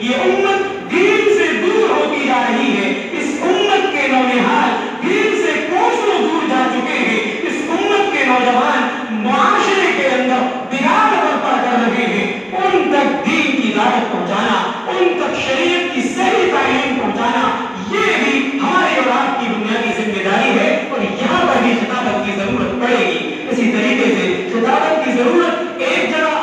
یہ امت دین سے دور ہوتی جا رہی ہے. اس امت کے نونہال دین سے کوسوں دور جا چکے ہیں. اس امت کے نوجوان معاشرے کے اندر بگاڑ برپا کر رہے ہیں. ان تک دین کی دعوت پہنچانا, ان تک شریعت کی صحیح تعلیم پہنچانا, یہ بھی ہماری اور آپ کی بنیادی ذمہ داری ہے. اور یہاں پر بھی خطابت کی ضرورت پڑے گی. اسی طریقے سے خطابت کی ضرورت ایک جگہ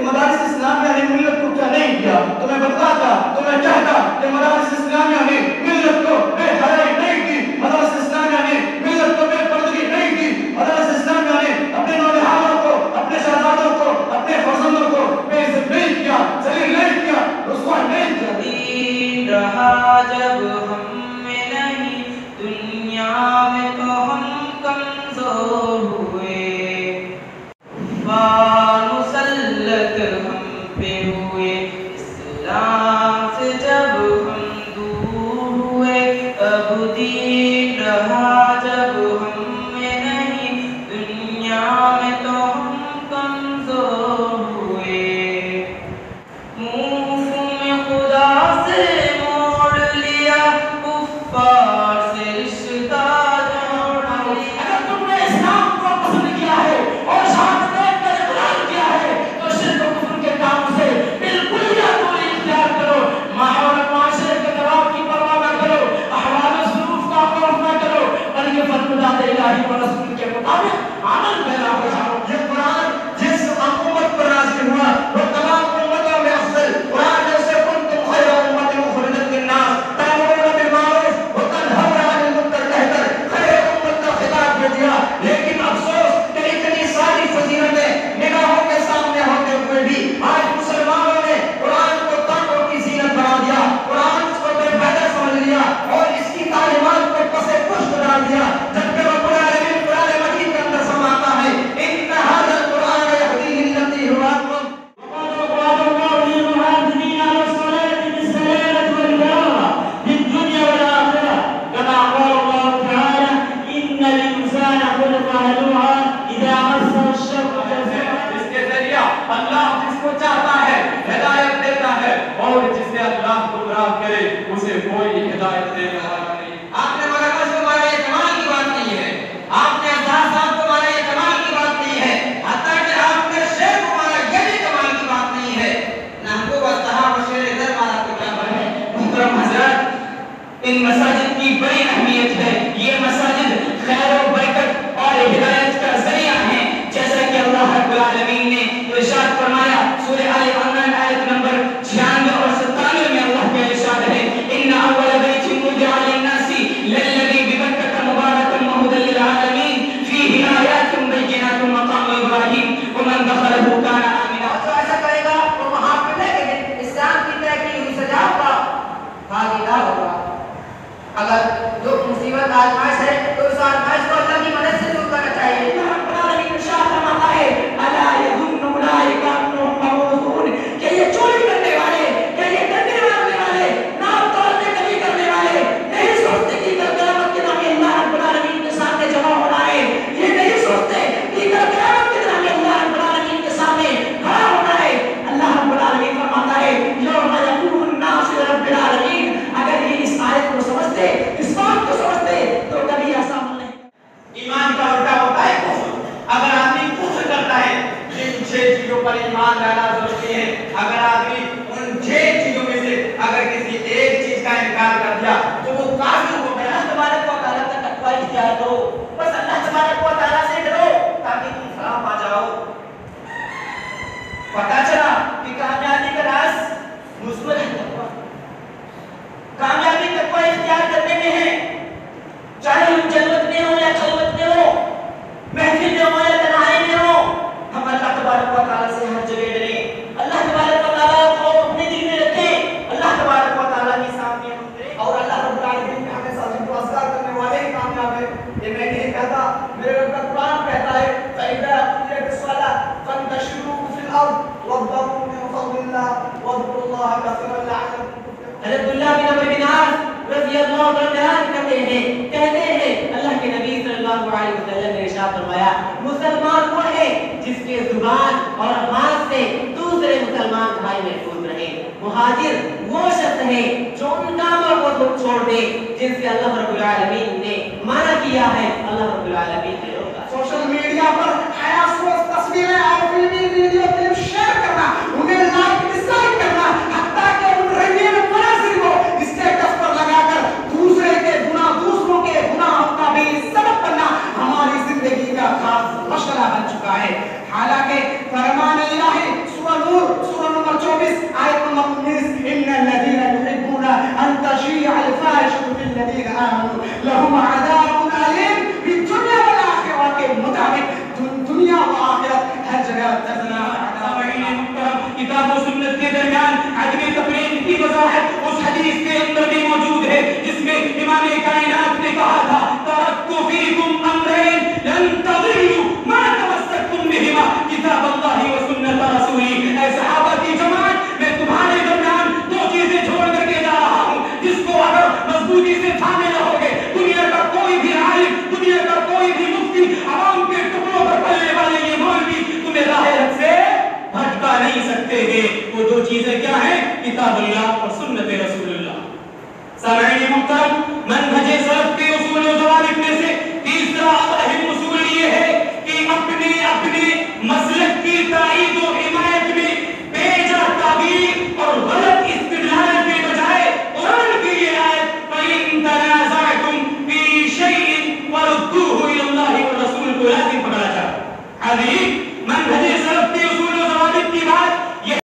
مدارس اسلامیہ نے ملت کو کیا نہیں کیا. تمہیں بتلاتا, تمہیں چاہتا کہ مدارس اسلامیہ رہا جب ہم میں نہیں، دنیا میں تو ہم کمزور ہوئے، مسلط ہم پہ ہوئے، اسلام سے جب ہم دور ہوئے، اب دین رہا جب ہم میں نہیں، دنیا میں تو ہم کمزور ہوئے، منہ میں خدا سے موڑ لیا، کفار سے رشتہ جوڑ لیا۔ اگر تم نے اسلام کو پسند کیا ہے اور شہادت کا اقرار کیا ہے تو شرک و کفر کے کام سے بالکل دوری اختیار کرو، ماحول و معاشرے کے دباؤ کی پرواہ نہ کرو، احوال و ظروف کا خوف نہ کرو، بلکہ فرمودات الہی و رسول کے مطابق عمل پیرا ہو جاؤ۔ یہ قرآن جس امت پر نازل ہوا وہ تمام امتوں میں افضل قرآن ہے، اسے کنتم خیر امت اخرجت للناس تأمرون بالمعروف وتنهون عن المنکر کہہ کر خیر امت کا خطاب دے دیا، لیکن افسوس کہ اتنی ساری فضیلتیں نگاہوں کے سامنے ہوتے ہوئے بھی آج مسلمانوں نے قرآن کو تانوں کی زینت بنا دیا، قرآن کو بے فائدہ سمجھ لیا اور اس کی تعلیمات کو پس پشت ڈال دیا، جبکہ رب العالمین قرآن مجید کے اندر فرماتا ہے ان ھذا القرآن یہدی للتی هو اقوم۔ وقال الله للمحافظين على الصلاة بالسلامة والبلاغة في الدنيا والآخرة كما قال الله تعالى إن الإنسان خلق هلوعا إذا مسه الشر جزوعا۔ اس کے ذریعہ اللہ جس کو چاہتا ہے ہدایت دیتا ہے اور جسے اللہ گمراہ کرے اسے کوئی ہدایت دینے والا نہیں۔ آپ نے مگر بس تمہارے یہ کمال کی بات نہیں ہے، آپ نے احساس صاحب تمہارے یہ کمال کی بات نہیں ہے، حتیٰ کہ آپ نے شیر تمہارا یہ بھی کمال کی بات نہیں ہے، نہ ہم کو بس کہا وہ شیر ادھر مارا تو کیا بڑھ ہے۔ محترم حضرات، ان مساجد کی بڑی اہمیت ہے، یہ مساجد خیر و برکت اور ہدایت کا ذریعہ ہیں، جیسا کہ اللہ رب العالمین نے ارشاد فرمایا سورہ آل عمران آیت نمبر 96 اور 97 میں اللہ کا ارشاد ہے ان اول بیت وضع للناس للذی ببکۃ مبارکا وہدی للعالمین فیہ آیات بینات مقام ابراہیم ومن دخلہ کان آمنا۔ جو ایسا کرے گا وہ وہاں پہ لیکن اسلام کی طے کی ہوئی سزا کا بھاگیدار ہوگا۔ اگر جو مصیبت آزمائش ہے تو اس آزمائش کو اللہ کی مدد سے دور کرنا چاہیے۔ کہ یہ چوری کرنے والے، کہ یہ کرنے والے، نام توڑنے کبھی کرنے والے نہیں سوچتے کہ کل قیامت کے دن اللہ رب العالمین کے سامنے جمع ہونا ہے، یہ نہیں سوچتے کہ کل قیامت کے دن اللہ رب العالمین کے سامنے کھڑا ہونا ہے۔ اللہ رب العالمین فرماتا ہے یوم یقوم الناس لرب العالمین۔ اگر یہ اس آیت کو سمجھتے، اس بات کو سمجھتے تو کبھی ایسا نہیں۔ ایمان کا الٹا ہوتا ہے کفر۔ اگر آدمی کفر کرتا ہے جن 6 چیزوں پر ایمان لانا ضروری ہے، اگر آدمی ان 6 چیزوں میں سے اگر کسی ایک چیز کا انکار کر دیا تو وہ کافر ہو گیا۔ اللہ تبارک و تعالیٰ کا تقوی اختیار کرو، بس اللہ تبارک و تعالیٰ سے ڈرو تاکہ تم فلاح پا جاؤ۔ پتا چلا کہ کامیابی کا راز مثبت تقوی، کامیابی تقوی اختیار کرنے میں ہے، چاہے ہم جلوت میں ہوں یا خلوت میں ہوں، محفل میں ہوں یا تنہائی میں ہوں، ہم اللہ تبارک و تعالیٰ سے ہر جگہ ڈریں، اللہ تبارک و تعالیٰ کو اپنے دل میں رکھیں، اللہ تبارک و تعالیٰ کے سامنے ہم کریں اور اللہ رب العالمین کے ہمیں ساتھ کو اذکار کرنے والے ہی کامیاب ہیں۔ یہ میں نہیں کہتا، میرے رب کا قرآن کہتا ہے فَإِذَا قُضِيَتِ الصَّلَاةُ فَانتَشِرُوا فِي الْأَرْضِ وَابْتَغُوا مِن فَضْلِ اللَّهِ وَاذْكُرُوا اللَّهَ كَثِيرًا لَعَلَّكُمْ تُفْلِحُونَ۔ حضرت عبداللہ بن عمرو بن عاص رضی اللہ عنہ کہتے ہیں اللہ کے نبی صلی اللہ علیہ وسلم نے ارشاد فرمایا مسلمان وہ ہے جس کے زبان اور ہاتھ سے دوسرے مسلمان بھائی محفوظ رہے، مہاجر وہ شخص ہے جو ان کاموں کو چھوڑ دے جن سے اللہ رب العالمین نے منع کیا ہے، اللہ رب العالمین نے روکا۔ سوشل میڈیا پر حیاسوس تصویریں اور فلمی ویڈیو کلپ شیئر کرنا، انہیں لائک ڈس لائک کرنا، حتیٰ کہ ان رنگین مناظر کو اسٹیٹس پر لگا کر دوسرے کے گناہ، دوسروں کے گناہوں کا بھی سبب بننا ہماری زندگی کا خاص مشغلہ بن چکا ہے۔ حالانکہ فرمان الہی سورہ نور سورہ نمبر 24 آیت نمبر 19 ان الذين يحبون ان تشيع الفاحشة في الذين آمنوا لهم عذاب أليم في الدنيا والآخرة کے مطابق دنیا و آخرت ہر جگہ کتاب و سنت کے درمیان عدم تقلید کی وضاحت اس حدیث کے اندر بھی امام کائنات نے کہا تھا ترکت فیکم امرین لن تضلوا ما تمسکتم بہما کتاب اللہ و سنت رسولی. اے صحابہ کی جماعت میں تمہارے درمیان دو چیزیں چھوڑ کر کے جا رہا ہوں جس کو اگر مضبوطی سے تھامے رہو گے دنیا کا کوئی بھی عالم دنیا کا کوئی بھی مفتی عوام کے ٹکڑوں پر پلنے والے یہ مولوی تمہیں راہ حق سے بھٹکا نہیں سکتے ہیں. وہ دو چیزیں کیا ہیں؟ کتاب اللہ اور سنت رسول اللہ. سامعین محترم منہج سلف کے اصول و ضوابط میں سے تیسرا اور اہم اصول یہ ہے کہ اپنے مسلک کی تائید و حمایت میں بے جا تعبیر اور غلط استدلال کے بجائے قرآن کی یہ آیت فَإِن تَنَازَعْتُمْ فِي شَيْءٍ فَرُدُّوهُ إِلَى اللَّهِ وَالرَّسُولِ کو لازم پکڑا جائے. هذه منهج